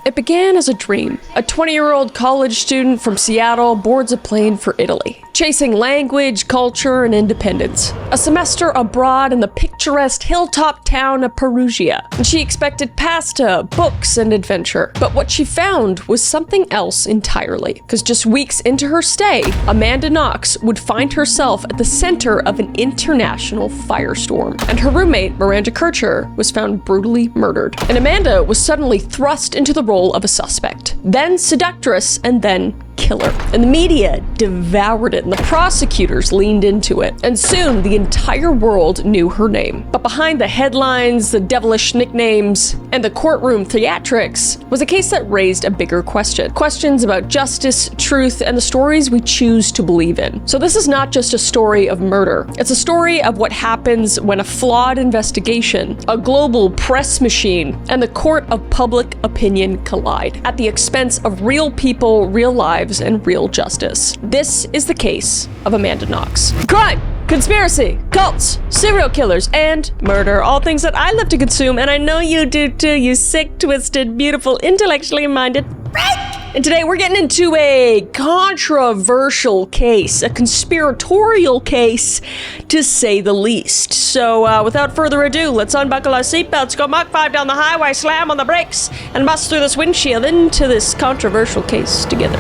It began as a dream. A 20-year-old college student from Seattle boards a plane for Italy, chasing language, culture, and independence. A semester abroad in the picturesque hilltop town of Perugia, and she expected pasta, books, and adventure. But what she found was something else entirely, because just weeks into her stay, Amanda Knox would find herself at the center of an international firestorm, and her roommate, Meredith Kercher, was found brutally murdered. And Amanda was suddenly thrust into the role of a suspect, then seductress, and then killer. And the media devoured it, and the prosecutors leaned into it. And soon, the entire world knew her name. But behind the headlines, the devilish nicknames, and the courtroom theatrics was a case that raised a bigger question. Questions about justice, truth, and the stories we choose to believe in. So this is not just a story of murder. It's a story of what happens when a flawed investigation, a global press machine, and the court of public opinion collide at the expense of real people, real lives, and real justice. This is the case of Amanda Knox. Crime, conspiracy, cults, serial killers, and murder. All things that I love to consume, and I know you do too, you sick, twisted, beautiful, intellectually minded freak! And today we're getting into a controversial case, a conspiratorial case, to say the least. So without further ado, let's unbuckle our seatbelts, go Mach 5 down the highway, slam on the brakes, and bust through this windshield into this controversial case together.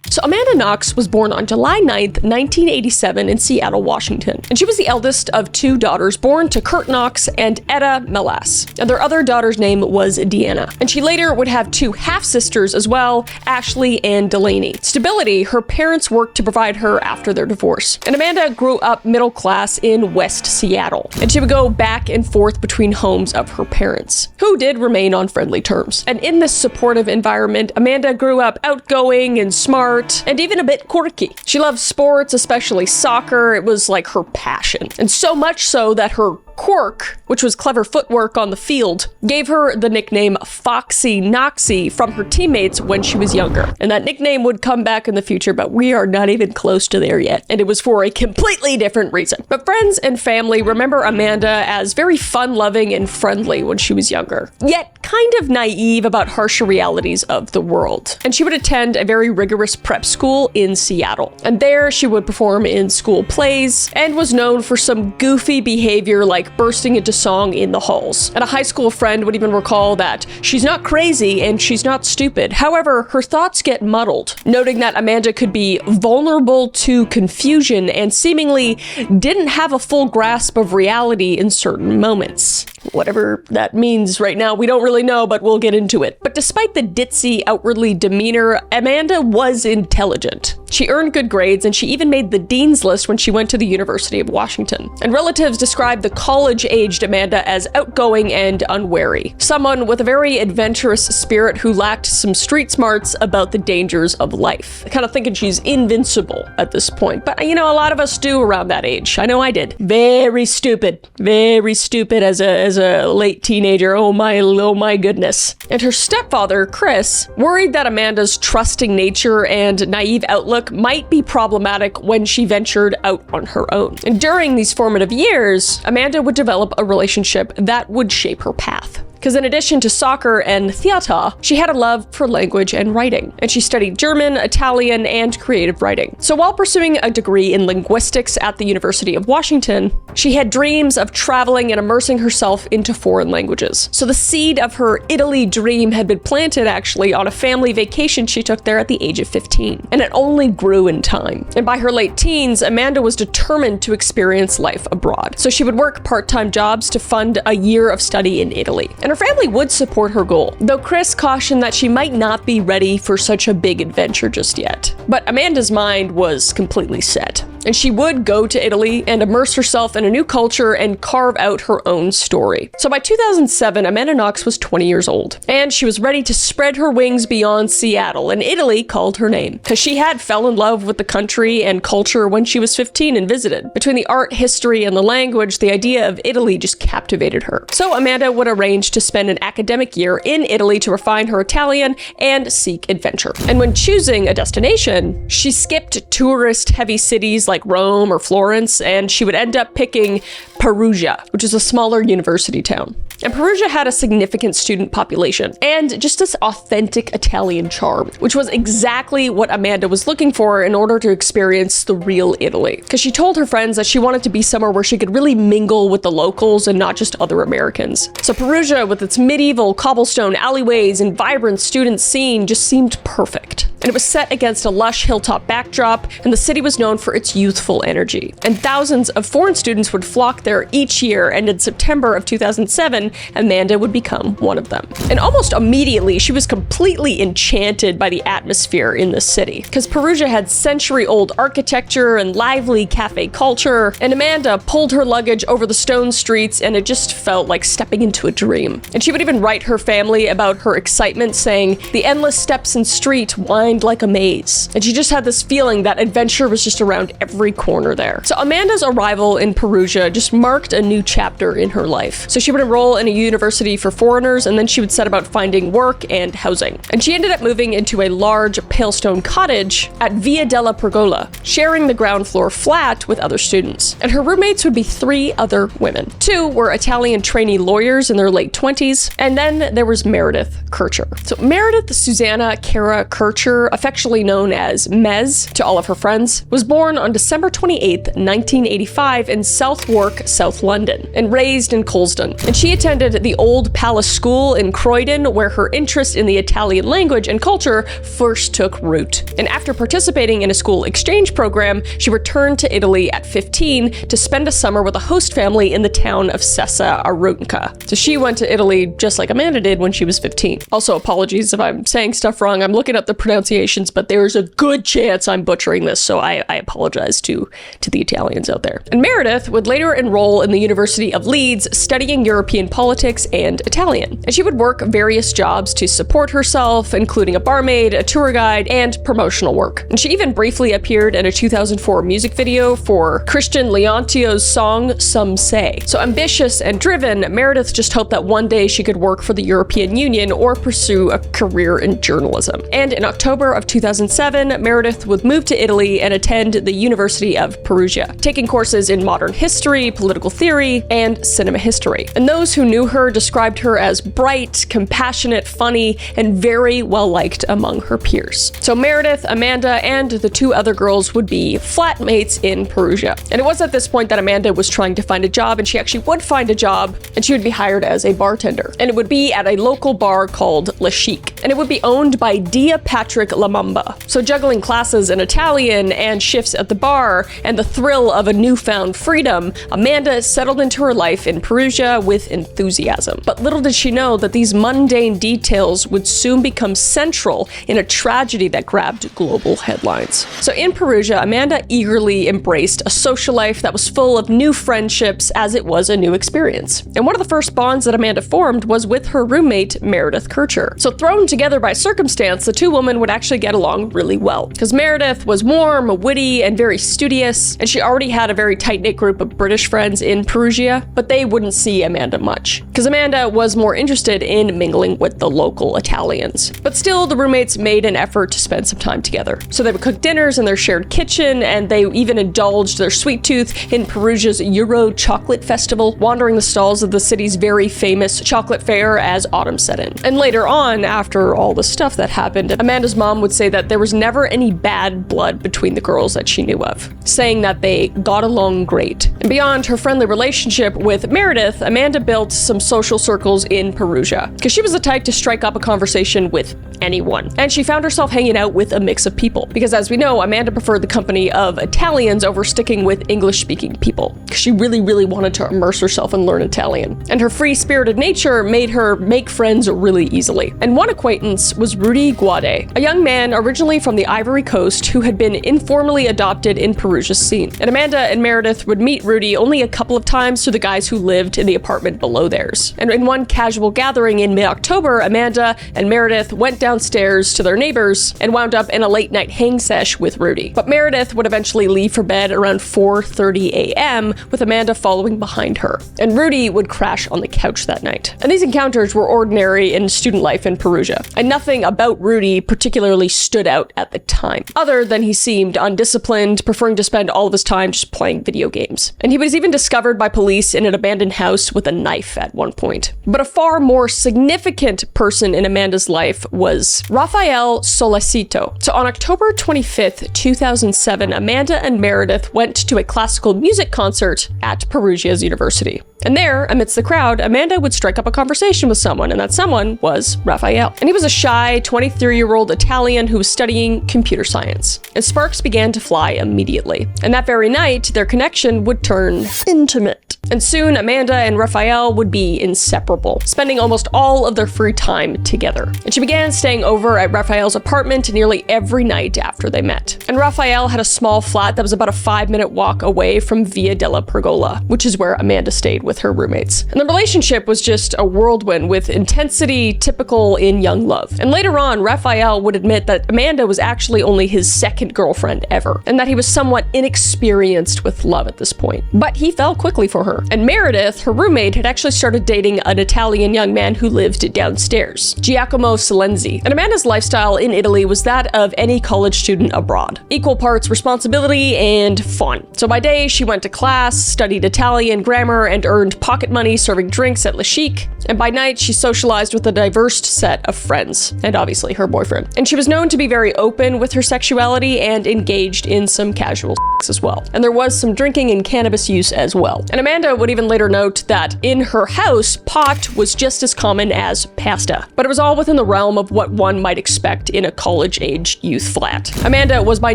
So Amanda Knox was born on July 9th, 1987 in Seattle, Washington. And she was the eldest of two daughters born to Kurt Knox and Etta Melas. And their other daughter's name was Deanna. And she later would have two half-sisters as well, Ashley and Delaney. Stability, her parents worked to provide her after their divorce. And Amanda grew up middle class in West Seattle. And she would go back and forth between homes of her parents, who did remain on friendly terms. And in this supportive environment, Amanda grew up outgoing and smart, and even a bit quirky. She loved sports, especially soccer. It was like her passion. And so much so that her quirk, which was clever footwork on the field, gave her the nickname Foxy Knoxy from her teammates when she was younger. And that nickname would come back in the future, but we are not even close to there yet. And it was for a completely different reason. But friends and family remember Amanda as very fun-loving and friendly when she was younger, yet kind of naive about harsher realities of the world. And she would attend a very rigorous prep school in Seattle. And there she would perform in school plays and was known for some goofy behavior like bursting into song in the halls. And a high school friend would even recall that she's not crazy and she's not stupid. However, her thoughts get muddled, noting that Amanda could be vulnerable to confusion and seemingly didn't have a full grasp of reality in certain moments. Whatever that means right now, we don't really know, but we'll get into it. But despite the ditzy, outwardly demeanor, Amanda was intelligent. She earned good grades, and she even made the dean's list when she went to the University of Washington. And relatives described the college-aged Amanda as outgoing and unwary. Someone with a very adventurous spirit who lacked some street smarts about the dangers of life. Kind of thinking she's invincible at this point. But, you know, a lot of us do around that age. I know I did. Very stupid as a late teenager. Oh my goodness. And her stepfather, Chris, worried that Amanda's trusting nature and naive outlook might be problematic when she ventured out on her own. And during these formative years, Amanda would develop a relationship that would shape her path. Because in addition to soccer and theater, she had a love for language and writing, and she studied German, Italian, and creative writing. So while pursuing a degree in linguistics at the University of Washington, she had dreams of traveling and immersing herself into foreign languages. So the seed of her Italy dream had been planted actually on a family vacation she took there at the age of 15, and it only grew in time. And by her late teens, Amanda was determined to experience life abroad. So she would work part-time jobs to fund a year of study in Italy. And her family would support her goal, though Chris cautioned that she might not be ready for such a big adventure just yet. But Amanda's mind was completely set. and she would go to Italy and immerse herself in a new culture and carve out her own story. So by 2007, Amanda Knox was 20 years old, and she was ready to spread her wings beyond Seattle, and Italy called her name, because she had fell in love with the country and culture when she was 15 and visited. Between the art, history, and the language, the idea of Italy just captivated her. So Amanda would arrange to spend an academic year in Italy to refine her Italian and seek adventure. And when choosing a destination, she skipped tourist-heavy cities like Rome or Florence, and she would end up picking Perugia, which is a smaller university town. And Perugia had a significant student population and just this authentic Italian charm, which was exactly what Amanda was looking for in order to experience the real Italy. Because she told her friends that she wanted to be somewhere where she could really mingle with the locals and not just other Americans. So Perugia, with its medieval cobblestone alleyways and vibrant student scene, just seemed perfect. And it was set against a lush hilltop backdrop, and the city was known for its youthful energy. And thousands of foreign students would flock there each year, and in September of 2007, Amanda would become one of them. And almost immediately, she was completely enchanted by the atmosphere in the city, because Perugia had century-old architecture and lively cafe culture, and Amanda pulled her luggage over the stone streets, and it just felt like stepping into a dream. And she would even write her family about her excitement, saying, "The endless steps and street wind like a maze." And she just had this feeling that adventure was just around every corner there. So Amanda's arrival in Perugia just marked a new chapter in her life. So she would enroll in a university for foreigners, and then she would set about finding work and housing. And she ended up moving into a large pale stone cottage at Via della Pergola, sharing the ground floor flat with other students. And her roommates would be 3 other women. 2 were Italian trainee lawyers in their late 20s, and then there was Meredith Kercher. So Meredith Susanna Cara Kercher, affectionately known as Mez to all of her friends, was born on December 28, 1985 in Southwark, South London, and raised in Colston. And she attended the Old Palace School in Croydon, where her interest in the Italian language and culture first took root. And after participating in a school exchange program, she returned to Italy at 15 to spend a summer with a host family in the town of Sessa Aronca. So she went to Italy just like Amanda did when she was 15. Also, apologies if I'm saying stuff wrong. I'm looking up the pronunciations, but there's a good chance I'm butchering this, so I apologize to the Italians out there. And Meredith would later enroll in the University of Leeds, studying European politics and Italian. And she would work various jobs to support herself, including a barmaid, a tour guide, and promotional work. And she even briefly appeared in a 2004 music video for Christian Leontio's song Some Say. So ambitious and driven, Meredith just hoped that one day she could work for the European Union or pursue a career in journalism. And in October of 2007, Meredith would move to Italy and attend the University of Perugia, taking courses in modern history, political theory, and cinema history. And those who knew her described her as bright, compassionate, funny, and very well-liked among her peers. So Meredith, Amanda, and the 2 other girls would be flatmates in Perugia. And it was at this point that Amanda was trying to find a job, and she actually would find a job, and she would be hired as a bartender. And it would be at a local bar called Le Chic, and it would be owned by Dia Patrick Lamamba. So juggling classes in Italian and shifts at the bar and the thrill of a newfound freedom, Amanda settled into her life in Perugia with enthusiasm. But little did she know that these mundane details would soon become central in a tragedy that grabbed global headlines. So in Perugia, Amanda eagerly embraced a social life that was full of new friendships, as it was a new experience. And one of the first bonds that Amanda formed was with her roommate, Meredith Kercher. So thrown together by circumstance, the 2 women would actually get along really well, because Meredith was warm, witty, and very studious, and she already had a very tight-knit group of British friends in Perugia, but they wouldn't see Amanda much, because Amanda was more interested in mingling with the local Italians. But still, the roommates made an effort to spend some time together. So they would cook dinners in their shared kitchen, and they even indulged their sweet tooth in Perugia's Euro Chocolate Festival, wandering the stalls of the city's very famous chocolate fair as autumn set in. And later on, after all the stuff that happened, Amanda's mom would say that there was never any bad blood between the girls that she knew of, saying that they got along great. And beyond her friendly relationship with Meredith, Amanda built some social circles in Perugia, because she was the type to strike up a conversation with anyone. And she found herself hanging out with a mix of people, because as we know, Amanda preferred the company of Italians over sticking with English-speaking people, because she really wanted to immerse herself and learn Italian. And her free-spirited nature made her make friends really easily. And one acquaintance was Rudy Guade, a young young man originally from the Ivory Coast who had been informally adopted in Perugia's scene. And Amanda and Meredith would meet Rudy only a couple of times through the guys who lived in the apartment below theirs. And in one casual gathering in mid-October, Amanda and Meredith went downstairs to their neighbors and wound up in a late-night hang sesh with Rudy. But Meredith would eventually leave for bed around 4:30 a.m., with Amanda following behind her. And Rudy would crash on the couch that night. And these encounters were ordinary in student life in Perugia, and nothing about Rudy particularly stood out at the time, other than he seemed undisciplined, preferring to spend all of his time just playing video games. And he was even discovered by police in an abandoned house with a knife at one point. But a far more significant person in Amanda's life was Rafael Solicito. So on October 25th, 2007, Amanda and Meredith went to a classical music concert at Perugia's University. And there, amidst the crowd, Amanda would strike up a conversation with someone, and that someone was Rafael. And he was a shy, 23-year-old Italian who was studying computer science. And sparks began to fly immediately. And that very night, their connection would turn intimate. And soon, Amanda and Rafael would be inseparable, spending almost all of their free time together. And she began staying over at Rafael's apartment nearly every night after they met. And Rafael had a small flat that was about a 5-minute walk away from Via della Pergola, which is where Amanda stayed with her roommates. And the relationship was just a whirlwind with intensity typical in young love. And later on, Rafael would admit that Amanda was actually only his second girlfriend ever, and that he was somewhat inexperienced with love at this point. But he fell quickly for her. And Meredith, her roommate, had actually started dating an Italian young man who lived downstairs, Giacomo Silenzi. And Amanda's lifestyle in Italy was that of any college student abroad. Equal parts responsibility and fun. So by day, she went to class, studied Italian grammar, and earned pocket money serving drinks at Le Chic. And by night, she socialized with a diverse set of friends, and obviously her boyfriend. And she was known to be very open with her sexuality and engaged in some casual sex as well. And there was some drinking and cannabis use as well. And Amanda would even later note that in her house, pot was just as common as pasta. But it was all within the realm of what one might expect in a college-aged youth flat. Amanda was by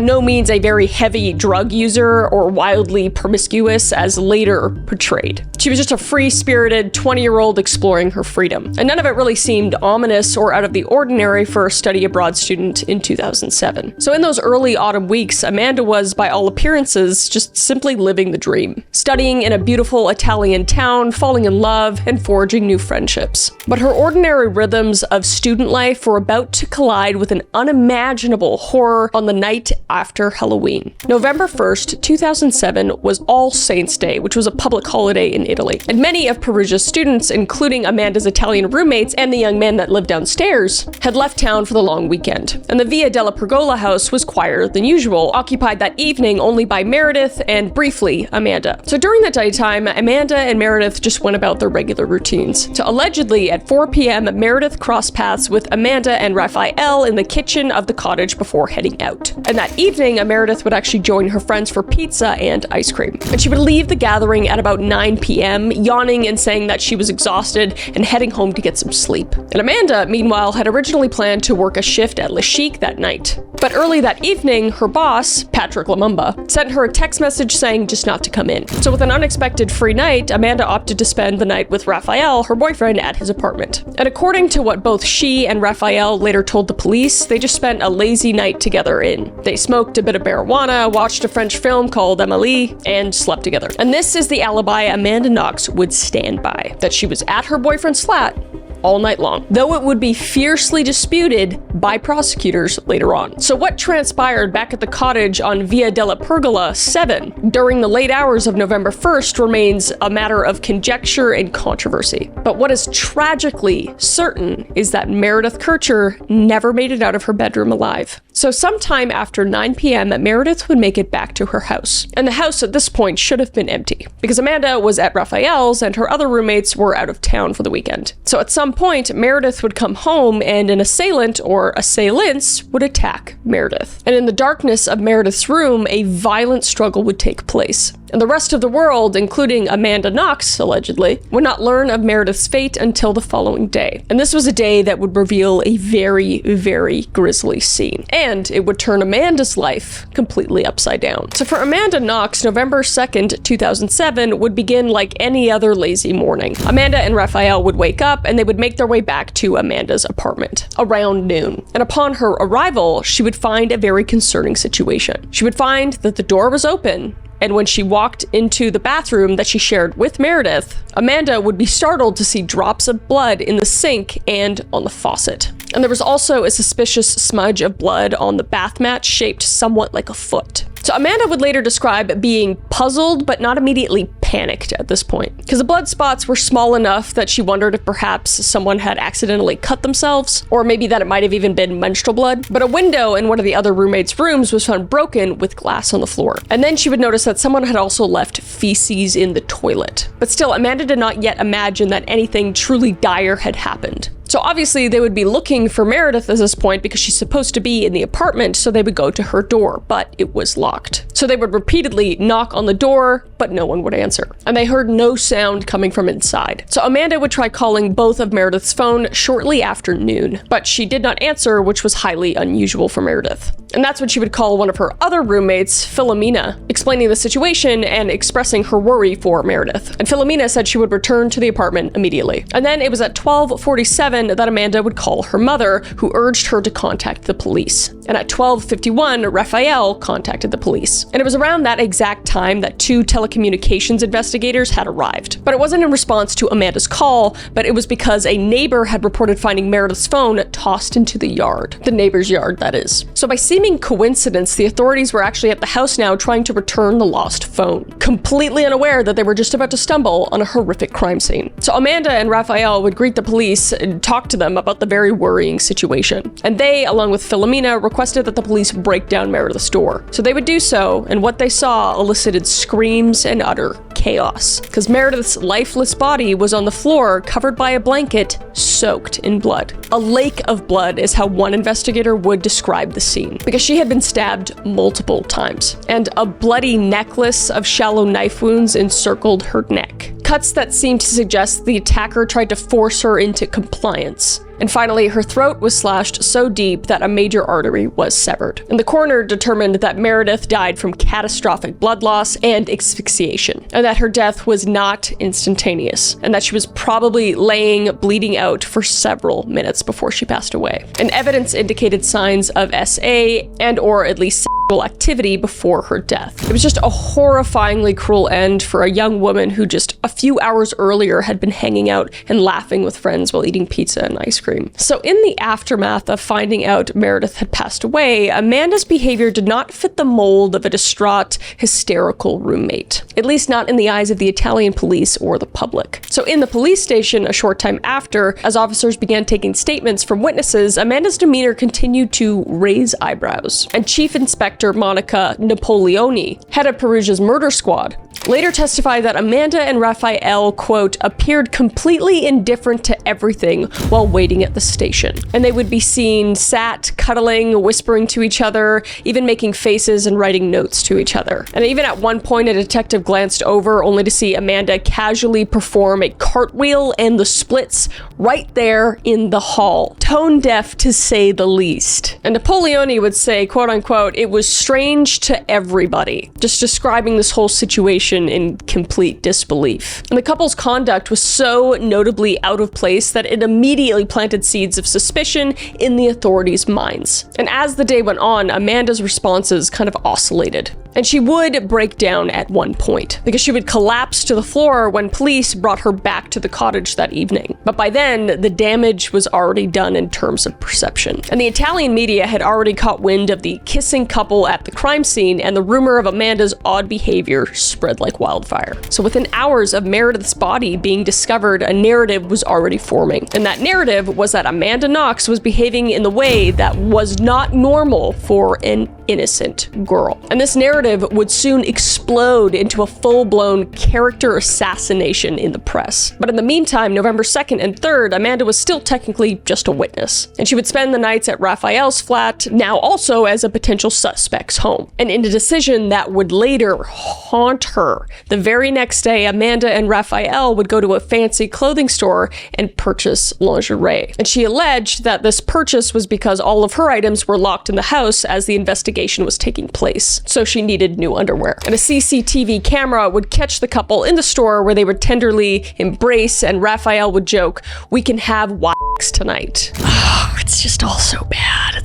no means a very heavy drug user or wildly promiscuous as later portrayed. She was just a free-spirited 20-year-old exploring her freedom. And none of it really seemed ominous or out of the ordinary for a study abroad student in 2007. So in those early autumn weeks, Amanda was, by all appearances, just simply living the dream. Studying in a beautiful Italian town, falling in love, and forging new friendships. But her ordinary rhythms of student life were about to collide with an unimaginable horror on the night after Halloween. November 1st, 2007 was All Saints' Day, which was a public holiday in Italy. And many of Perugia's students, including Amanda's Italian roommates and the young man that lived downstairs, had left town for the long weekend. And the Via della Pergola house was quieter than usual, occupied that evening only by Meredith and, briefly, Amanda. So during the daytime, Amanda and Meredith just went about their regular routines. So allegedly, at 4 p.m., Meredith crossed paths with Amanda and Rafael in the kitchen of the cottage before heading out. And that evening, Meredith would actually join her friends for pizza and ice cream. And she would leave the gathering at about 9 p.m., yawning and saying that she was exhausted and heading home to get some sleep. And Amanda, meanwhile, had originally planned to work a shift at Le Chic that night. But early that evening, her boss, Patrick Lumumba, sent her a text message saying just not to come in. So with an unexpected free night, Amanda opted to spend the night with Rafael, her boyfriend, at his apartment. And according to what both she and Rafael later told the police, they just spent a lazy night together in. They smoked a bit of marijuana, watched a French film called Amélie, and slept together. And this is the alibi Amanda Knox would stand by, that she was at her boyfriend's flat all night long, though it would be fiercely disputed by prosecutors later on. So what transpired back at the cottage on Via della Pergola 7 during the late hours of November 1st remains a matter of conjecture and controversy. But what is tragically certain is that Meredith Kercher never made it out of her bedroom alive. So sometime after 9 p.m., Meredith would make it back to her house. And the house at this point should have been empty, because Amanda was at Rafael's and her other roommates were out of town for the weekend. So at some point, Meredith would come home and an assailant or assailants would attack Meredith. And in the darkness of Meredith's room, a violent struggle would take place. And the rest of the world, including Amanda Knox, allegedly, would not learn of Meredith's fate until the following day. And this was a day that would reveal a very, very grisly scene. And it would turn Amanda's life completely upside down. So for Amanda Knox, November 2nd, 2007 would begin like any other lazy morning. Amanda and Raphael would wake up and they would make their way back to Amanda's apartment around noon. And upon her arrival, she would find a very concerning situation. She would find that the door was open, and when she walked into the bathroom that she shared with Meredith, Amanda would be startled to see drops of blood in the sink and on the faucet. And there was also a suspicious smudge of blood on the bath mat shaped somewhat like a foot. So Amanda would later describe being puzzled but not immediately panicked at this point, because the blood spots were small enough that she wondered if perhaps someone had accidentally cut themselves, or maybe that it might have even been menstrual blood. But a window in one of the other roommates' rooms was found broken with glass on the floor. And then she would notice that someone had also left feces in the toilet. But still, Amanda did not yet imagine that anything truly dire had happened. So obviously they would be looking for Meredith at this point because she's supposed to be in the apartment, so they would go to her door, but it was locked. So they would repeatedly knock on the door, but no one would answer. And they heard no sound coming from inside. So Amanda would try calling both of Meredith's phone shortly after noon, but she did not answer, which was highly unusual for Meredith. And that's when she would call one of her other roommates, Philomena, explaining the situation and expressing her worry for Meredith. And Philomena said she would return to the apartment immediately. And then it was at 12:47 that Amanda would call her mother, who urged her to contact the police. And at 12:51, Raphael contacted the police. And it was around that exact time that 2 telecommunications investigators had arrived. But it wasn't in response to Amanda's call, but it was because a neighbor had reported finding Meredith's phone tossed into the yard. The neighbor's yard, that is. So by seeming coincidence, the authorities were actually at the house now trying to return the lost phone, completely unaware that they were just about to stumble on a horrific crime scene. So Amanda and Raphael would greet the police and talk to them about the very worrying situation. And they, along with Philomena, requested that the police break down Meredith's door. So they would do so, and what they saw elicited screams and utter chaos, because Meredith's lifeless body was on the floor, covered by a blanket, soaked in blood. A lake of blood is how one investigator would describe the scene, because she had been stabbed multiple times, and a bloody necklace of shallow knife wounds encircled her neck. Cuts that seemed to suggest the attacker tried to force her into compliance. And finally, her throat was slashed so deep that a major artery was severed. And the coroner determined that Meredith died from catastrophic blood loss and asphyxiation, and that her death was not instantaneous, and that she was probably laying bleeding out for several minutes before she passed away. And evidence indicated signs of SA and or at least sexual activity before her death. It was just a horrifyingly cruel end for a young woman who just a few hours earlier had been hanging out and laughing with friends while eating pizza and ice cream. So in the aftermath of finding out Meredith had passed away, Amanda's behavior did not fit the mold of a distraught, hysterical roommate. At least not in the eyes of the Italian police or the public. So in the police station a short time after, as officers began taking statements from witnesses, Amanda's demeanor continued to raise eyebrows. And Chief Inspector Monica Napoleoni, head of Perugia's murder squad, later testified that Amanda and Raphael, quote, appeared completely indifferent to everything while waiting at the station. And they would be seen sat, cuddling, whispering to each other, even making faces and writing notes to each other. And even at one point, a detective glanced over only to see Amanda casually perform a cartwheel and the splits right there in the hall. Tone deaf, to say the least. And Napoleoni would say, quote unquote, it was strange to everybody, just describing this whole situation in complete disbelief. And the couple's conduct was so notably out of place that it immediately planted seeds of suspicion in the authorities' minds. And as the day went on, Amanda's responses kind of oscillated. And she would break down at one point, because she would collapse to the floor when police brought her back to the cottage that evening. But by then, the damage was already done in terms of perception. And the Italian media had already caught wind of the kissing couple at the crime scene, and the rumor of Amanda's odd behavior spread like wildfire. So within hours of Meredith's body being discovered, a narrative was already forming. And that narrative was that Amanda Knox was behaving in the way that was not normal for an innocent girl. And this narrative would soon explode into a full-blown character assassination in the press. But in the meantime, November 2nd and 3rd, Amanda was still technically just a witness. And she would spend the nights at Raphael's flat, now also as a potential suspect's home. And in a decision that would later haunt her, the very next day, Amanda and Raphael would go to a fancy clothing store and purchase lingerie. And she alleged that this purchase was because all of her items were locked in the house as the investigation was taking place. So she needed new underwear. And a CCTV camera would catch the couple in the store where they would tenderly embrace, and Raphael would joke, "We can have wax tonight." Oh, it's just all so bad.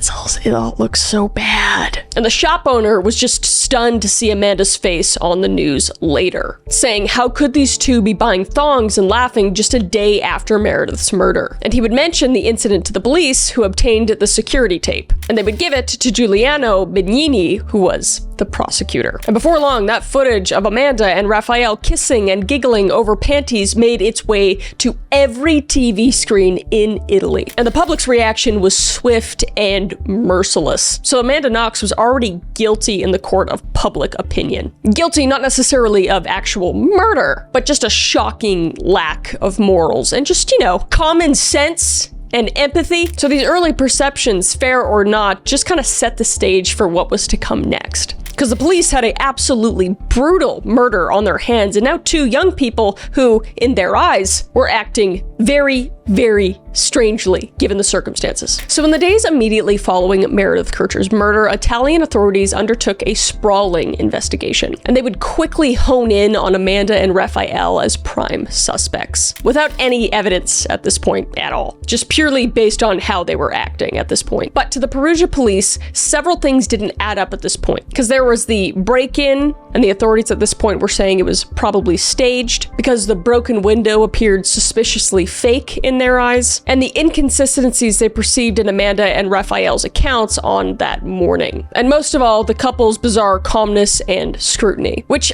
It all looks so bad. And the shop owner was just stunned to see Amanda's face on the news later, saying, "How could these two be buying thongs and laughing just a day after Meredith's murder?" And he would mention the incident to the police, who obtained the security tape. And they would give it to Giuliano Bignini, who was the prosecutor. And before long, that footage of Amanda and Raphael kissing and giggling over panties made its way to every TV screen in Italy. And the public's reaction was swift and merciless. So Amanda Knox was already guilty in the court of public opinion. Guilty not necessarily of actual murder, but just a shocking lack of morals and just, common sense and empathy. So these early perceptions, fair or not, just kind of set the stage for what was to come next. Because the police had an absolutely brutal murder on their hands, and now two young people who, in their eyes, were acting very, very strangely, given the circumstances. So in the days immediately following Meredith Kercher's murder, Italian authorities undertook a sprawling investigation, and they would quickly hone in on Amanda and Raphael as prime suspects, without any evidence at this point at all, just purely based on how they were acting at this point. But to the Perugia police, several things didn't add up at this point, because there was the break-in, and the authorities at this point were saying it was probably staged, because the broken window appeared suspiciously fake in their eyes, and the inconsistencies they perceived in Amanda and Raphael's accounts on that morning. And most of all, the couple's bizarre calmness and scrutiny, which,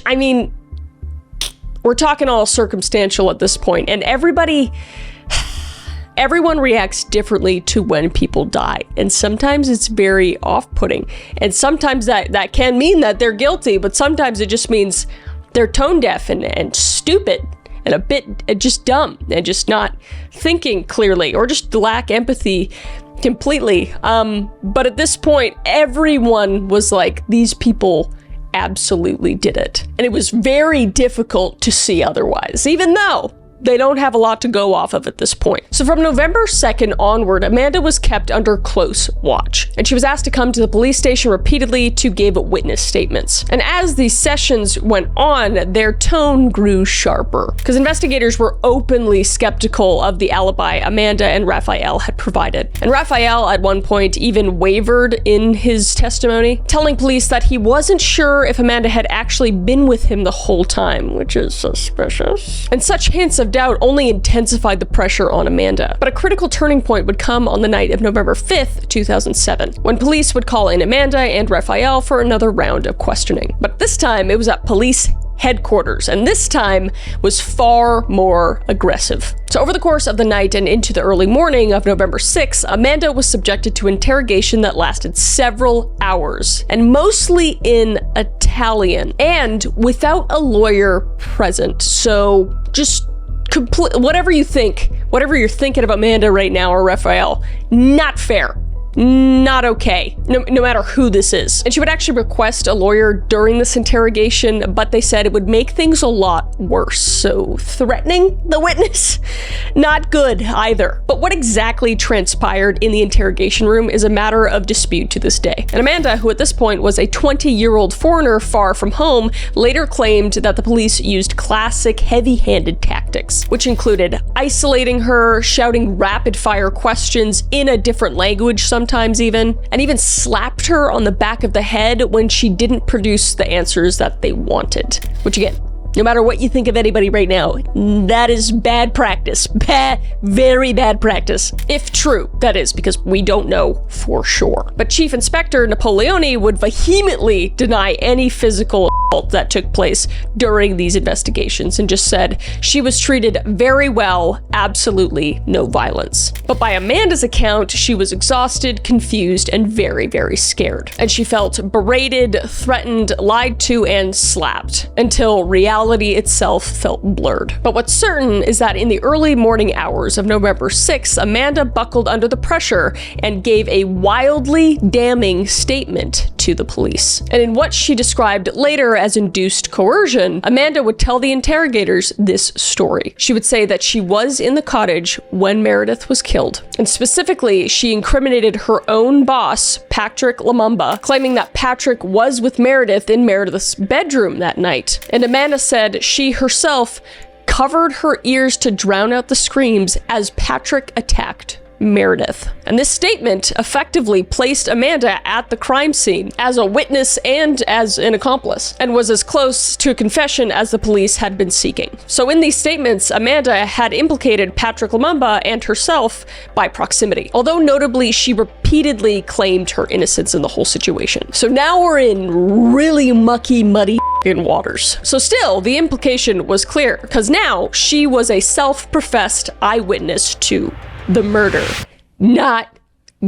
we're talking all circumstantial at this point, and everyone reacts differently to when people die, and sometimes it's very off-putting, and sometimes that can mean that they're guilty, but sometimes it just means they're tone-deaf and stupid and a bit just dumb and just not thinking clearly, or just lack empathy completely. But at this point, everyone was like, these people absolutely did it. And it was very difficult to see otherwise, even though they don't have a lot to go off of at this point. So from November 2nd onward, Amanda was kept under close watch, and she was asked to come to the police station repeatedly to give witness statements. And as these sessions went on, their tone grew sharper, because investigators were openly skeptical of the alibi Amanda and Raphael had provided. And Raphael at one point even wavered in his testimony, telling police that he wasn't sure if Amanda had actually been with him the whole time, which is suspicious. And such hints of doubt only intensified the pressure on Amanda. But a critical turning point would come on the night of November 5th, 2007, when police would call in Amanda and Raphael for another round of questioning. But this time, it was at police headquarters, and this time was far more aggressive. So over the course of the night and into the early morning of November 6th, Amanda was subjected to interrogation that lasted several hours, and mostly in Italian, and without a lawyer present. So just whatever you're thinking of Amanda right now or Raphael, not fair. Not okay, no matter who this is. And she would actually request a lawyer during this interrogation, but they said it would make things a lot worse. So threatening the witness, not good either. But what exactly transpired in the interrogation room is a matter of dispute to this day. And Amanda, who at this point was a 20-year-old foreigner far from home, later claimed that the police used classic heavy-handed tactics, which included isolating her, shouting rapid-fire questions in a different language sometimes even, and even slapped her on the back of the head when she didn't produce the answers that they wanted. Which again, No matter what you think of anybody right now, that is bad practice. Very bad practice. If true, that is, because we don't know for sure. But Chief Inspector Napoleone would vehemently deny any physical assault that took place during these investigations and just said she was treated very well, absolutely no violence. But by Amanda's account, she was exhausted, confused, and very, very scared. And she felt berated, threatened, lied to, and slapped until reality itself felt blurred. But what's certain is that in the early morning hours of November 6th, Amanda buckled under the pressure and gave a wildly damning statement to the police. And in what she described later as induced coercion, Amanda would tell the interrogators this story. She would say that she was in the cottage when Meredith was killed. And specifically, she incriminated her own boss, Patrick Lumumba, claiming that Patrick was with Meredith in Meredith's bedroom that night. And Amanda said she herself covered her ears to drown out the screams as Patrick attacked Meredith. And this statement effectively placed Amanda at the crime scene as a witness and as an accomplice, and was as close to a confession as the police had been seeking. So in these statements, Amanda had implicated Patrick Lumumba and herself by proximity, although notably she repeatedly claimed her innocence in the whole situation. So now we're in really mucky, muddy waters. So still, the implication was clear, because now she was a self-professed eyewitness to the murder. Not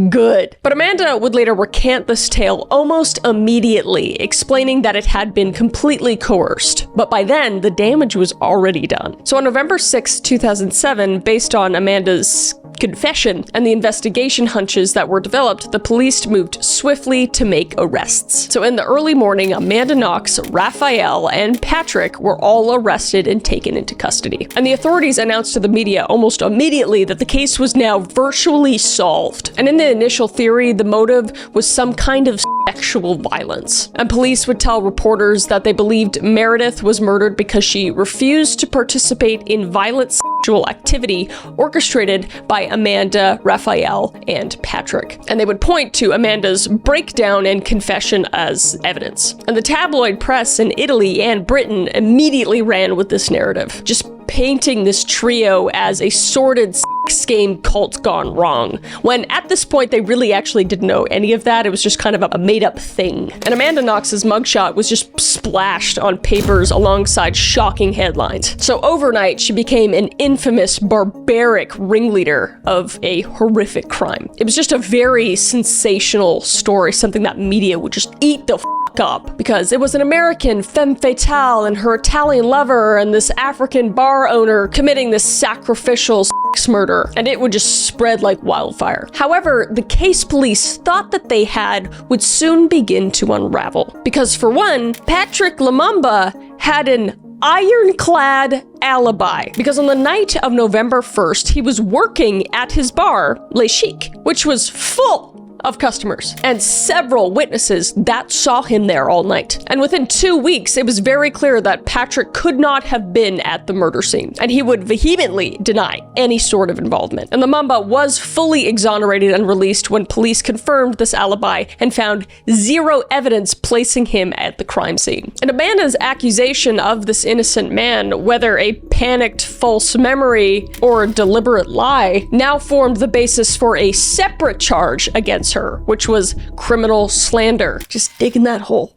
good. But Amanda would later recant this tale almost immediately, explaining that it had been completely coerced. But by then, the damage was already done. So on November 6, 2007, based on Amanda's confession and the investigation hunches that were developed, the police moved swiftly to make arrests. So in the early morning, Amanda Knox, Raphael, and Patrick were all arrested and taken into custody. And the authorities announced to the media almost immediately that the case was now virtually solved. And in the initial theory, the motive was some kind of sexual violence. And police would tell reporters that they believed Meredith was murdered because she refused to participate in violent sexual activity orchestrated by Amanda, Raphael, and Patrick. And they would point to Amanda's breakdown and confession as evidence. And the tabloid press in Italy and Britain immediately ran with this narrative, just painting this trio as a sordid sex game cult gone wrong, when at this point they really actually didn't know any of that. It was just kind of a made-up thing. And Amanda Knox's mugshot was just splashed on papers alongside shocking headlines. So overnight, she became an infamous, barbaric ringleader of a horrific crime. It was just a very sensational story, something that media would just eat the up, because it was an American femme fatale and her Italian lover and this African bar owner committing this sacrificial sex murder, and it would just spread like wildfire. However, the case police thought that they had would soon begin to unravel, because for one, Patrick Lumumba had an ironclad alibi, because on the night of November 1st, he was working at his bar, Le Chic, which was full of customers and several witnesses that saw him there all night. And within 2 weeks, it was very clear that Patrick could not have been at the murder scene, and he would vehemently deny any sort of involvement. And Lumumba was fully exonerated and released when police confirmed this alibi and found zero evidence placing him at the crime scene. And Amanda's accusation of this innocent man, whether a panicked false memory or a deliberate lie, now formed the basis for a separate charge against her, which was criminal slander. Just digging that hole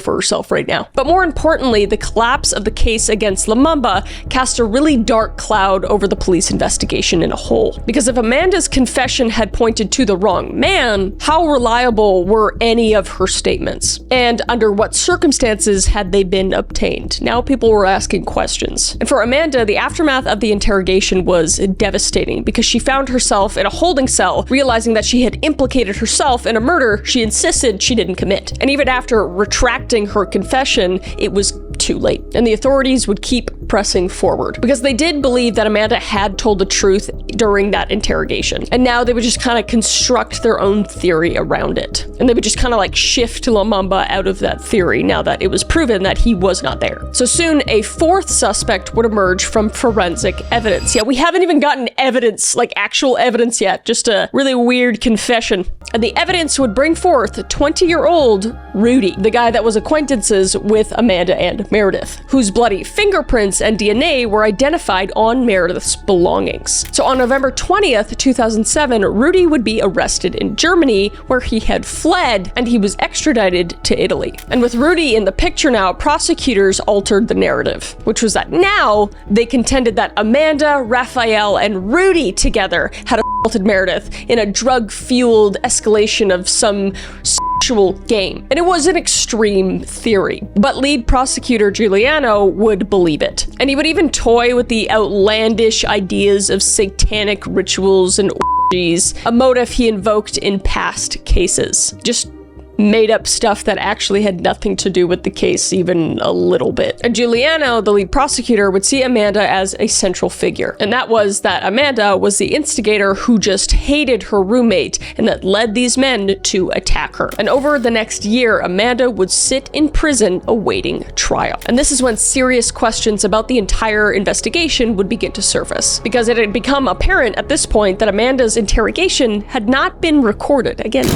for herself right now. But more importantly, the collapse of the case against Lumumba cast a really dark cloud over the police investigation in a whole. Because if Amanda's confession had pointed to the wrong man, how reliable were any of her statements? And under what circumstances had they been obtained? Now people were asking questions. And for Amanda, the aftermath of the interrogation was devastating, because she found herself in a holding cell, realizing that she had implicated herself in a murder she insisted she didn't commit. And even after retracting her confession, it was too late. And the authorities would keep pressing forward, because they did believe that Amanda had told the truth during that interrogation. And now they would just kind of construct their own theory around it. And they would just kind of like shift Lumumba out of that theory now that it was proven that he was not there. So soon, a fourth suspect would emerge from forensic evidence. Yeah, we haven't even gotten evidence, like actual evidence yet, just a really weird confession. And the evidence would bring forth 20-year-old Rudy, the guy that was acquaintances with Amanda and Meredith, whose bloody fingerprints and DNA were identified on Meredith's belongings. So on November 20th, 2007, Rudy would be arrested in Germany, where he had fled, and he was extradited to Italy. And with Rudy in the picture now, prosecutors altered the narrative, which was that now they contended that Amanda, Raphael, and Rudy together had assaulted Meredith in a drug-fueled escalation of some sexual game. And it was an extreme theory, but lead prosecutor Giuliano would believe it. And he would even toy with the outlandish ideas of satanic rituals and orgies, a motive he invoked in past cases. Just made up stuff that actually had nothing to do with the case even a little bit. And Giuliano, the lead prosecutor, would see Amanda as a central figure. And that was that Amanda was the instigator who just hated her roommate and that led these men to attack her. And over the next year, Amanda would sit in prison awaiting trial. And this is when serious questions about the entire investigation would begin to surface, because it had become apparent at this point that Amanda's interrogation had not been recorded. Again,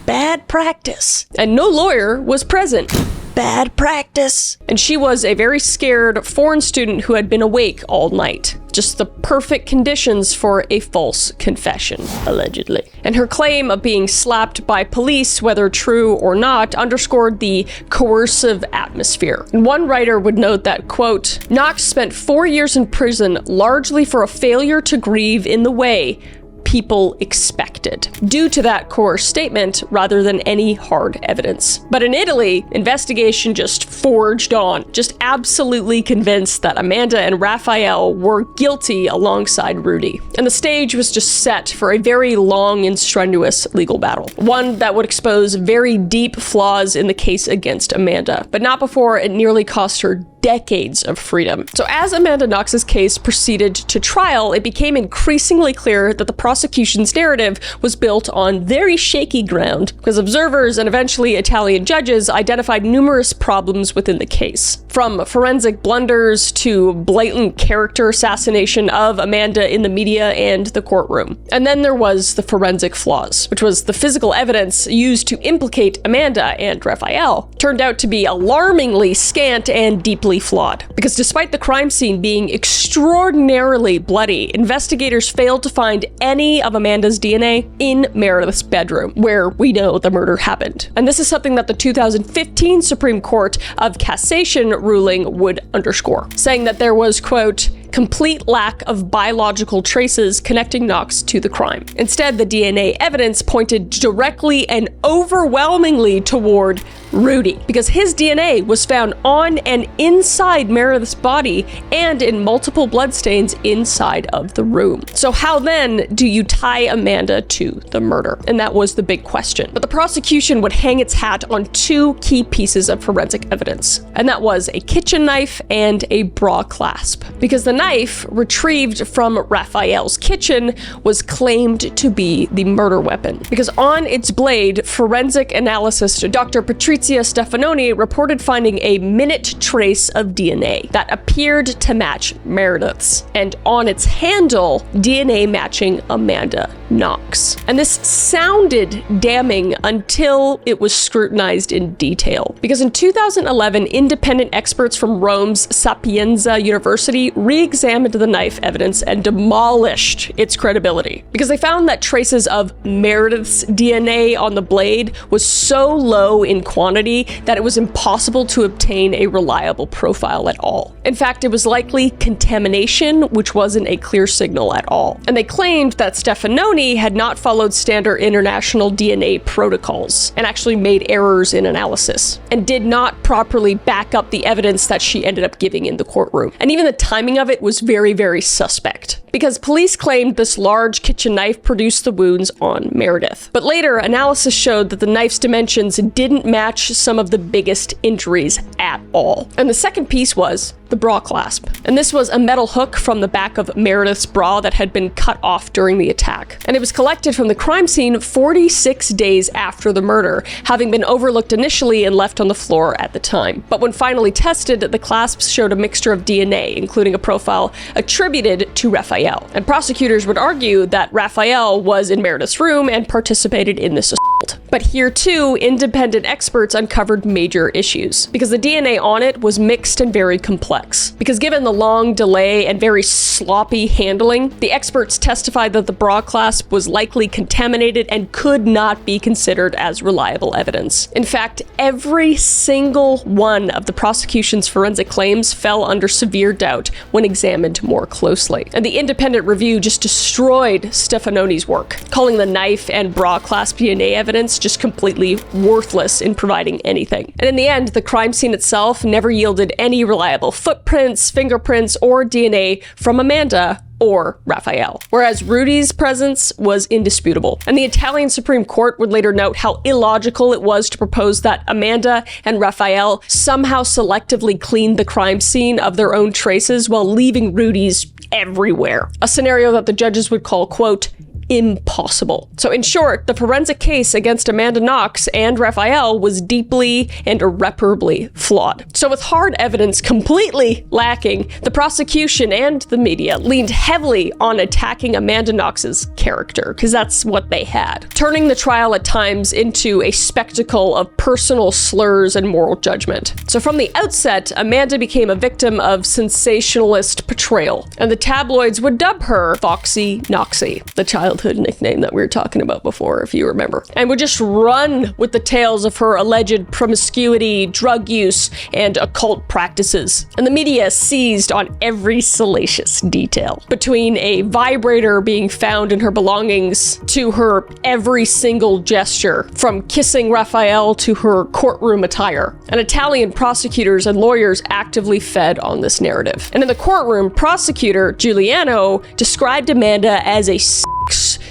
bad practice. And no lawyer was present. Bad practice. And she was a very scared foreign student who had been awake all night. Just the perfect conditions for a false confession, allegedly. And her claim of being slapped by police, whether true or not, underscored the coercive atmosphere. And one writer would note that, quote, Knox spent 4 years in prison largely for a failure to grieve in the way people expected, due to that coerced statement rather than any hard evidence. But in Italy, investigation just forged on, just absolutely convinced that Amanda and Raphael were guilty alongside Rudy. And the stage was just set for a very long and strenuous legal battle, one that would expose very deep flaws in the case against Amanda, but not before it nearly cost her decades of freedom. So as Amanda Knox's case proceeded to trial, it became increasingly clear that the prosecution's narrative was built on very shaky ground, because observers and eventually Italian judges identified numerous problems within the case, from forensic blunders to blatant character assassination of Amanda in the media and the courtroom. And then there was the forensic flaws, which was the physical evidence used to implicate Amanda and Raphael turned out to be alarmingly scant and deeply flawed. Because despite the crime scene being extraordinarily bloody, investigators failed to find any of Amanda's DNA in Meredith's bedroom, where we know the murder happened. And this is something that the 2015 Supreme Court of Cassation ruling would underscore, saying that there was, quote, complete lack of biological traces connecting Knox to the crime. Instead, the DNA evidence pointed directly and overwhelmingly toward Rudy, because his DNA was found on and inside Meredith's body and in multiple bloodstains inside of the room. So how then do you tie Amanda to the murder? And that was the big question. But the prosecution would hang its hat on two key pieces of forensic evidence, and that was a kitchen knife and a bra clasp, because the knife retrieved from Raphael's kitchen was claimed to be the murder weapon, because on its blade, forensic analyst Dr. Patrizia Stefanoni reported finding a minute trace of DNA that appeared to match Meredith's, and on its handle, DNA matching Amanda Knox. And this sounded damning until it was scrutinized in detail, because in 2011, independent experts from Rome's Sapienza University re-examined the knife evidence and demolished its credibility, because they found that traces of Meredith's DNA on the blade was so low in quantity that it was impossible to obtain a reliable profile at all. In fact, it was likely contamination, which wasn't a clear signal at all. And they claimed that Stefanoni had not followed standard international DNA protocols and actually made errors in analysis, and did not properly back up the evidence that she ended up giving in the courtroom. And even the timing of it was very, very suspect, because police claimed this large kitchen knife produced the wounds on Meredith. But later, analysis showed that the knife's dimensions didn't match some of the biggest injuries at all. And the second piece was the bra clasp. And this was a metal hook from the back of Meredith's bra that had been cut off during the attack. And it was collected from the crime scene 46 days after the murder, having been overlooked initially and left on the floor at the time. But when finally tested, the clasps showed a mixture of DNA, including a profile attributed to Raphael. And prosecutors would argue that Raphael was in Meredith's room and participated in this assault. But here too, independent experts uncovered major issues, because the DNA on it was mixed and very complex. Because given the long delay and very sloppy handling, the experts testified that the bra clasp was likely contaminated and could not be considered as reliable evidence. In fact, every single one of the prosecution's forensic claims fell under severe doubt when examined more closely. And the independent review just destroyed Stefanoni's work, calling the knife and bra clasp DNA evidence just completely worthless in providing anything. And in the end, the crime scene itself never yielded any reliable footprints, fingerprints, or DNA from Amanda or Raphael, whereas Rudy's presence was indisputable. And the Italian Supreme Court would later note how illogical it was to propose that Amanda and Raphael somehow selectively cleaned the crime scene of their own traces while leaving Rudy's everywhere. A scenario that the judges would call, quote, impossible. So in short, the forensic case against Amanda Knox and Raphael was deeply and irreparably flawed. So with hard evidence completely lacking, the prosecution and the media leaned heavily on attacking Amanda Knox's character, because that's what they had, turning the trial at times into a spectacle of personal slurs and moral judgment. So from the outset, Amanda became a victim of sensationalist portrayal, and the tabloids would dub her Foxy Knoxy, the childhood nickname that we were talking about before, if you remember, and would just run with the tales of her alleged promiscuity, drug use, and occult practices. And the media seized on every salacious detail, between a vibrator being found in her belongings to her every single gesture, from kissing Raphael to her courtroom attire. And Italian prosecutors and lawyers actively fed on this narrative. And in the courtroom, prosecutor Giuliano described Amanda as a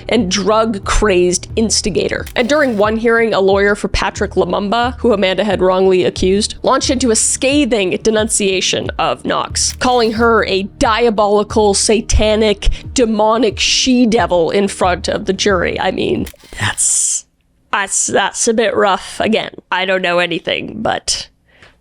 and drug-crazed instigator. And during one hearing, a lawyer for Patrick Lumumba, who Amanda had wrongly accused, launched into a scathing denunciation of Knox, calling her a diabolical, satanic, demonic she-devil in front of the jury. I mean, that's a bit rough. Again, I don't know anything, but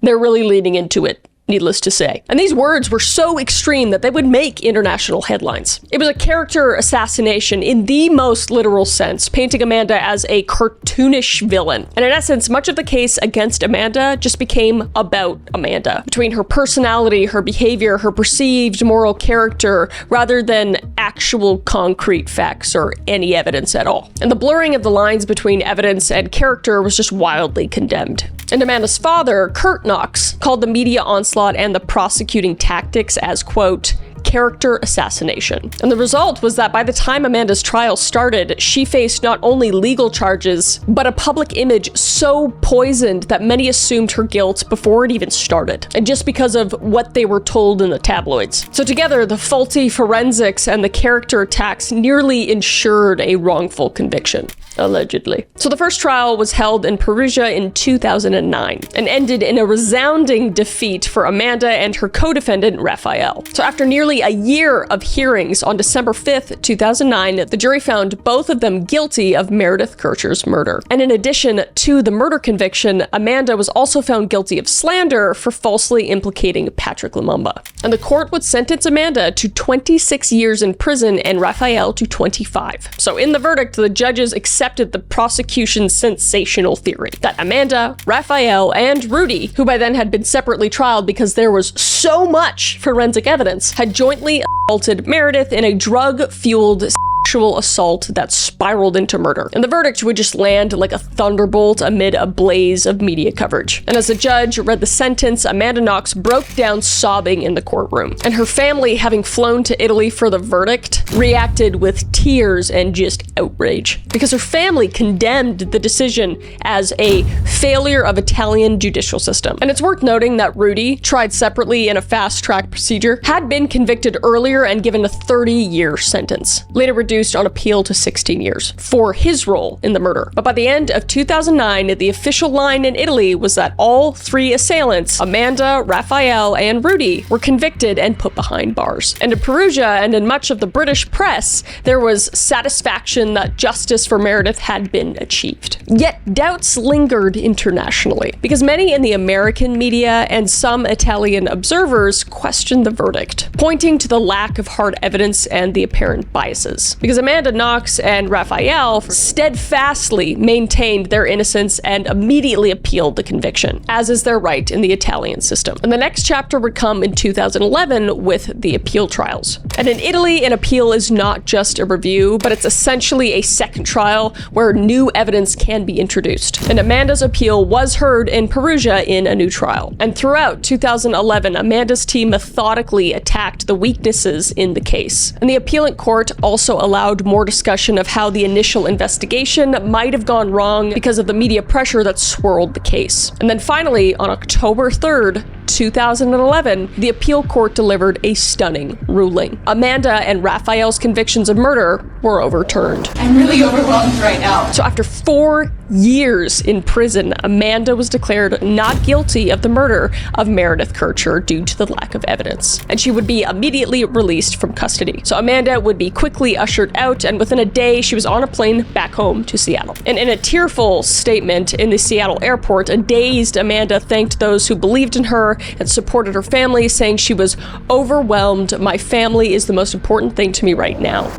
they're really leaning into it, needless to say. And these words were so extreme that they would make international headlines. It was a character assassination in the most literal sense, painting Amanda as a cartoonish villain. And in essence, much of the case against Amanda just became about Amanda, between her personality, her behavior, her perceived moral character, rather than actual concrete facts or any evidence at all. And the blurring of the lines between evidence and character was just wildly condemned. And Amanda's father, Kurt Knox, called the media onslaught and the prosecuting tactics as, quote, character assassination. And the result was that by the time Amanda's trial started, she faced not only legal charges, but a public image so poisoned that many assumed her guilt before it even started, and just because of what they were told in the tabloids. So together, the faulty forensics and the character attacks nearly ensured a wrongful conviction. Allegedly. So the first trial was held in Perugia in 2009 and ended in a resounding defeat for Amanda and her co-defendant Raphael. So after nearly a year of hearings on December 5th, 2009, the jury found both of them guilty of Meredith Kercher's murder. And in addition to the murder conviction, Amanda was also found guilty of slander for falsely implicating Patrick Lumumba. And the court would sentence Amanda to 26 years in prison and Raphael to 25. So in the verdict, the judges accepted the prosecution's sensational theory that Amanda, Raphael, and Rudy, who by then had been separately trialed because there was so much forensic evidence, had jointly assaulted Meredith in a drug-fueled sexual assault that spiraled into murder. And the verdict would just land like a thunderbolt amid a blaze of media coverage. And as the judge read the sentence, Amanda Knox broke down sobbing in the courtroom. And her family, having flown to Italy for the verdict, reacted with tears and just outrage. Because her family condemned the decision as a failure of Italian judicial system. And it's worth noting that Rudy, tried separately in a fast-track procedure, had been convicted earlier and given a 30-year sentence, later reduced reduced on appeal to 16 years for his role in the murder. But by the end of 2009, the official line in Italy was that all three assailants, Amanda, Raphael, and Rudy, were convicted and put behind bars. And in Perugia and in much of the British press, there was satisfaction that justice for Meredith had been achieved. Yet doubts lingered internationally, because many in the American media and some Italian observers questioned the verdict, pointing to the lack of hard evidence and the apparent biases. Because Amanda Knox and Raphael steadfastly maintained their innocence and immediately appealed the conviction, as is their right in the Italian system. And the next chapter would come in 2011 with the appeal trials. And in Italy, an appeal is not just a review, but it's essentially a second trial where new evidence can be introduced. And Amanda's appeal was heard in Perugia in a new trial. And throughout 2011, Amanda's team methodically attacked the weaknesses in the case. And the appellate court also allowed more discussion of how the initial investigation might have gone wrong because of the media pressure that swirled the case. And then finally, on October 3rd, 2011, the appeal court delivered a stunning ruling. Amanda and Raphael's convictions of murder were overturned. I'm really overwhelmed right now. So after 4 years in prison, Amanda was declared not guilty of the murder of Meredith Kercher due to the lack of evidence. And she would be immediately released from custody. So Amanda would be quickly ushered out, and within a day, she was on a plane back home to Seattle. And in a tearful statement in the Seattle airport, a dazed Amanda thanked those who believed in her and supported her family, saying she was overwhelmed. My family is the most important thing to me right now.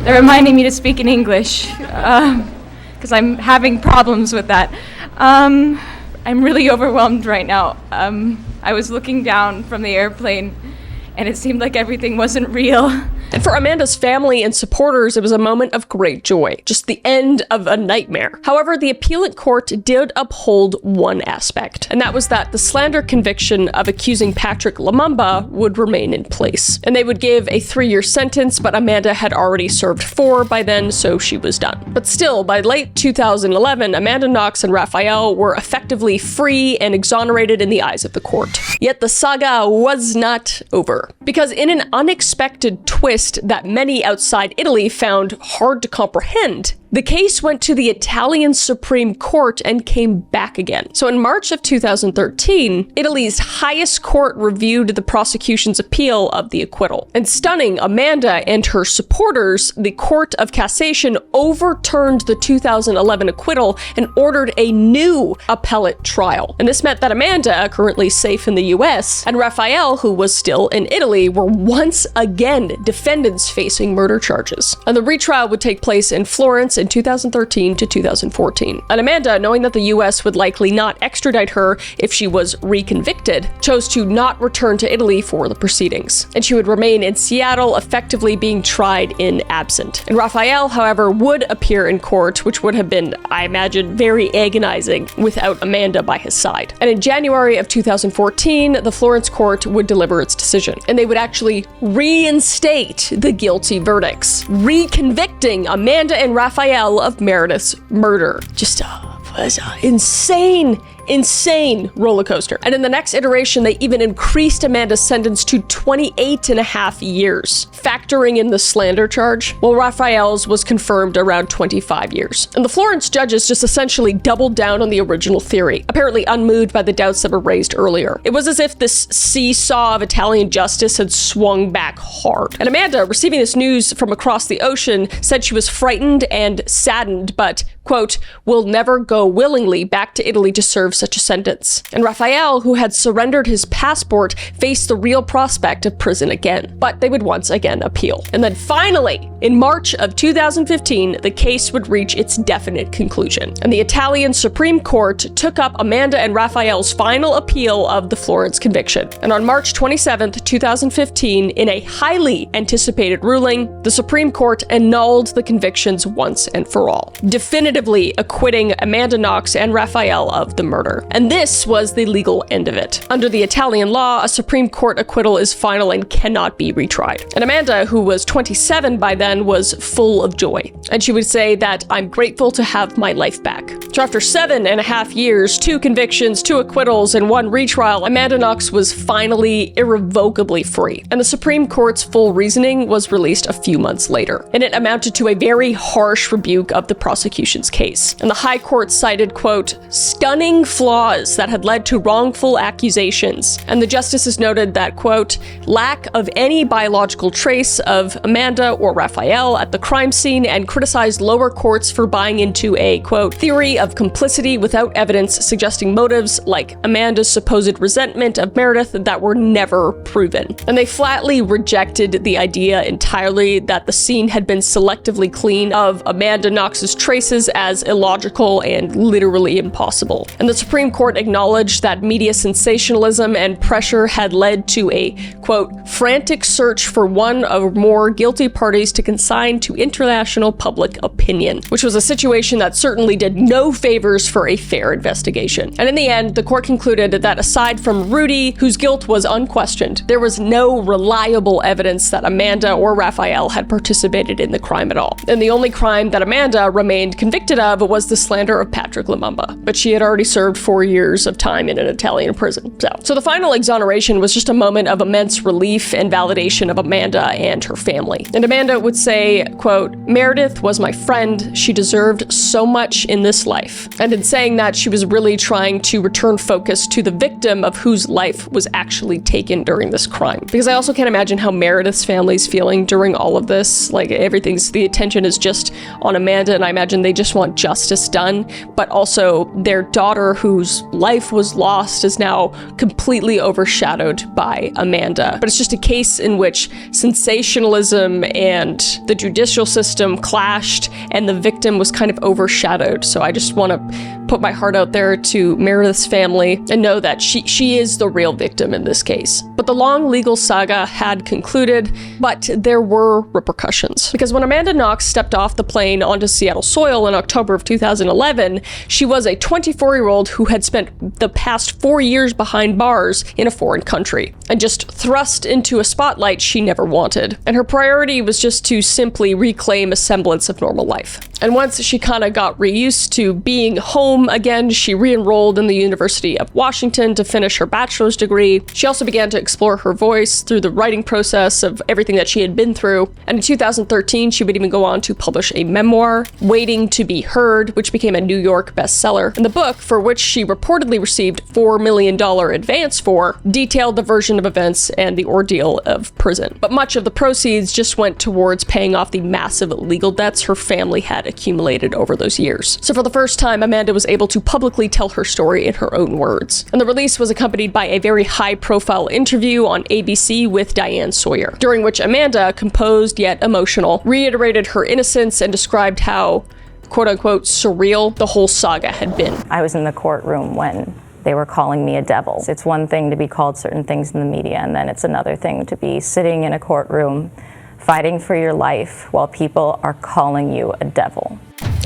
They're reminding me to speak in English because I'm having problems with that. I'm really overwhelmed right now. I was looking down from the airplane and it seemed like everything wasn't real. And for Amanda's family and supporters, it was a moment of great joy, just the end of a nightmare. However, the appellate court did uphold one aspect, and that was that the slander conviction of accusing Patrick Lumumba would remain in place. And they would give a 3-year sentence, but Amanda had already served 4 by then, so she was done. But still, by late 2011, Amanda Knox and Raphael were effectively free and exonerated in the eyes of the court. Yet the saga was not over, because in an unexpected twist that many outside Italy found hard to comprehend, the case went to the Italian Supreme Court and came back again. So in March of 2013, Italy's highest court reviewed the prosecution's appeal of the acquittal. And stunning Amanda and her supporters, the Court of Cassation overturned the 2011 acquittal and ordered a new appellate trial. And this meant that Amanda, currently safe in the US, and Raphael, who was still in Italy, were once again defendants facing murder charges. And the retrial would take place in Florence in 2013 to 2014. And Amanda, knowing that the US would likely not extradite her if she was reconvicted, chose to not return to Italy for the proceedings. And she would remain in Seattle, effectively being tried in absent. And Raphael, however, would appear in court, which would have been, I imagine, very agonizing without Amanda by his side. And in January of 2014, the Florence court would deliver its decision. And they would actually reinstate the guilty verdicts, reconvicting Amanda and Raphael of Meredith's murder. Just was insane roller coaster. And in the next iteration, they even increased Amanda's sentence to 28.5 years, factoring in the slander charge, while Raphael's was confirmed around 25 years. And the Florence judges just essentially doubled down on the original theory, apparently unmoved by the doubts that were raised earlier. It was as if this seesaw of Italian justice had swung back hard. And Amanda, receiving this news from across the ocean, said she was frightened and saddened, but, quote, will never go willingly back to Italy to serve such a sentence. And Raphael, who had surrendered his passport, faced the real prospect of prison again. But they would once again appeal. And then finally, in March of 2015, the case would reach its definite conclusion. And the Italian Supreme Court took up Amanda and Raphael's final appeal of the Florence conviction. And on March 27th, 2015, in a highly anticipated ruling, the Supreme Court annulled the convictions once and for all, definitively acquitting Amanda Knox and Raphael of the murder. murder. And this was the legal end of it. Under the Italian law, a Supreme Court acquittal is final and cannot be retried. And Amanda, who was 27 by then, was full of joy. And she would say that, "I'm grateful to have my life back." So after 7.5 years, 2 convictions, 2 acquittals, and 1 retrial, Amanda Knox was finally irrevocably free. And the Supreme Court's full reasoning was released a few months later. And it amounted to a very harsh rebuke of the prosecution's case. And the High Court cited, quote, "stunning flaws that had led to wrongful accusations." And the justices noted that, quote, "lack of any biological trace of Amanda or Raphael at the crime scene," and criticized lower courts for buying into a, quote, "theory of complicity without evidence suggesting motives like Amanda's supposed resentment of Meredith that were never proven." And they flatly rejected the idea entirely that the scene had been selectively cleaned of Amanda Knox's traces as illogical and literally impossible. And the Supreme Court acknowledged that media sensationalism and pressure had led to a, quote, "frantic search for one or more guilty parties to consign to international public opinion," which was a situation that certainly did no favors for a fair investigation. And in the end, the court concluded that aside from Rudy, whose guilt was unquestioned, there was no reliable evidence that Amanda or Raphael had participated in the crime at all. And the only crime that Amanda remained convicted of was the slander of Patrick Lumumba, but she had already served 4 years of time in an Italian prison. So the final exoneration was just a moment of immense relief and validation of Amanda and her family. And Amanda would say, quote, "Meredith was my friend. She deserved so much in this life." And in saying that, she was really trying to return focus to the victim of whose life was actually taken during this crime. Because I also can't imagine how Meredith's family's feeling during all of this. Like, the attention is just on Amanda, and I imagine they just want justice done. But also, their daughter, whose life was lost, is now completely overshadowed by Amanda. But it's just a case in which sensationalism and the judicial system clashed, and the victim was kind of overshadowed. So I just want to put my heart out there to Meredith's family and know that she is the real victim in this case. But the long legal saga had concluded, but there were repercussions. Because when Amanda Knox stepped off the plane onto Seattle soil in October of 2011, she was a 24-year-old who had spent the past 4 years behind bars in a foreign country, and just thrust into a spotlight she never wanted. And her priority was just to simply reclaim a semblance of normal life. And once she kind of got reused to being home again, she re-enrolled in the University of Washington to finish her bachelor's degree. She also began to explore her voice through the writing process of everything that she had been through. And in 2013, she would even go on to publish a memoir, Waiting to Be Heard, which became a New York bestseller. And the book, for which she reportedly received $4 million advance for, detailed the version of events and the ordeal of prison. But much of the proceeds just went towards paying off the massive legal debts her family had accumulated over those years. So for the first time, Amanda was able to publicly tell her story in her own words. And the release was accompanied by a very high-profile interview on ABC with Diane Sawyer, during which Amanda, composed yet emotional, reiterated her innocence and described how, quote-unquote, surreal the whole saga had been. I was in the courtroom when they were calling me a devil. It's one thing to be called certain things in the media, and then it's another thing to be sitting in a courtroom fighting for your life while people are calling you a devil.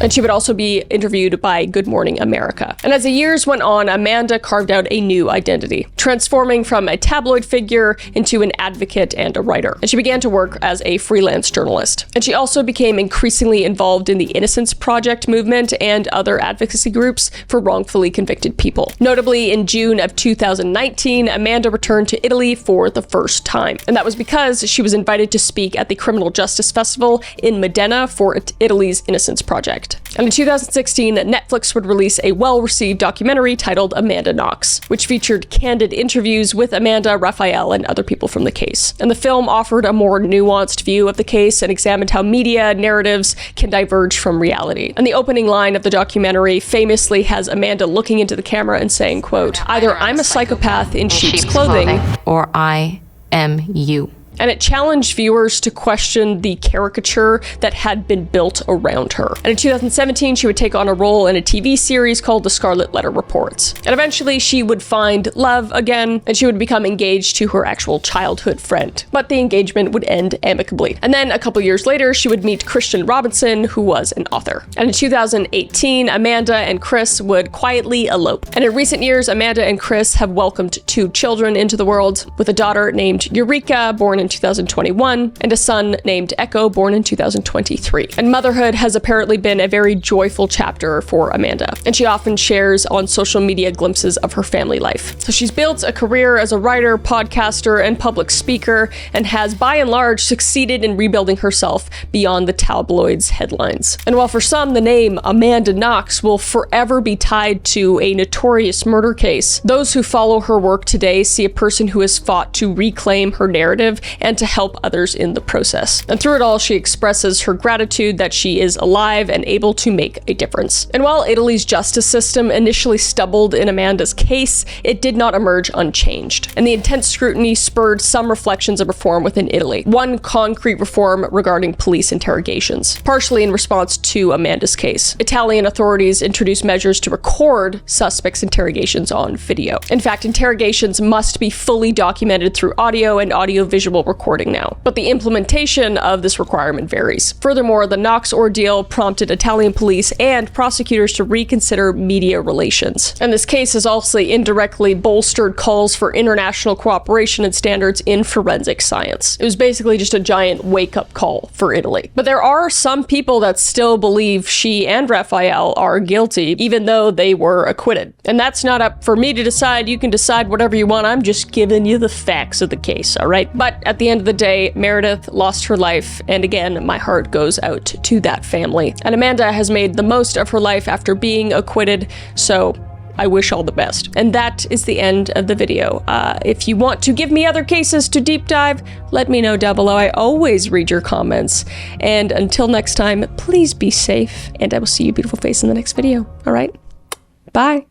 And she would also be interviewed by Good Morning America. And as the years went on, Amanda carved out a new identity, transforming from a tabloid figure into an advocate and a writer. And she began to work as a freelance journalist. And she also became increasingly involved in the Innocence Project movement and other advocacy groups for wrongfully convicted people. Notably, in June of 2019, Amanda returned to Italy for the first time. And that was because she was invited to speak at the Criminal Justice Festival in Modena for Italy's Innocence Project. And in 2016, Netflix would release a well-received documentary titled Amanda Knox, which featured candid interviews with Amanda, Raphael, and other people from the case. And the film offered a more nuanced view of the case and examined how media narratives can diverge from reality. And the opening line of the documentary famously has Amanda looking into the camera and saying, quote, "Either I'm a psychopath in sheep's clothing, or I am you." And it challenged viewers to question the caricature that had been built around her. And in 2017, she would take on a role in a TV series called The Scarlet Letter Reports. And eventually she would find love again, and she would become engaged to her actual childhood friend. But the engagement would end amicably. And then a couple years later, she would meet Christian Robinson, who was an author. And in 2018, Amanda and Chris would quietly elope. And in recent years, Amanda and Chris have welcomed 2 children into the world, with a daughter named Eureka, born in 2021, and a son named Echo, born in 2023. And motherhood has apparently been a very joyful chapter for Amanda, and she often shares on social media glimpses of her family life. So she's built a career as a writer, podcaster, and public speaker, and has by and large succeeded in rebuilding herself beyond the tabloids' headlines. And while for some the name Amanda Knox will forever be tied to a notorious murder case, those who follow her work today see a person who has fought to reclaim her narrative and to help others in the process. And through it all, she expresses her gratitude that she is alive and able to make a difference. And while Italy's justice system initially stumbled in Amanda's case, it did not emerge unchanged. And the intense scrutiny spurred some reflections of reform within Italy. One concrete reform regarding police interrogations, partially in response to Amanda's case. Italian authorities introduced measures to record suspects' interrogations on video. In fact, interrogations must be fully documented through audio and audio-visual recording now, but the implementation of this requirement varies. Furthermore, the Knox ordeal prompted Italian police and prosecutors to reconsider media relations. And this case has also indirectly bolstered calls for international cooperation and standards in forensic science. It was basically just a giant wake-up call for Italy. But there are some people that still believe she and Raphael are guilty, even though they were acquitted. And that's not up for me to decide. You can decide whatever you want. I'm just giving you the facts of the case, all right? But at the end of the day, Meredith lost her life, and again, my heart goes out to that family. And Amanda has made the most of her life after being acquitted, so I wish all the best. And that is the end of the video. If you want to give me other cases to deep dive, let me know down below. I always read your comments. And until next time, please be safe, and I will see your beautiful face in the next video. All right? Bye.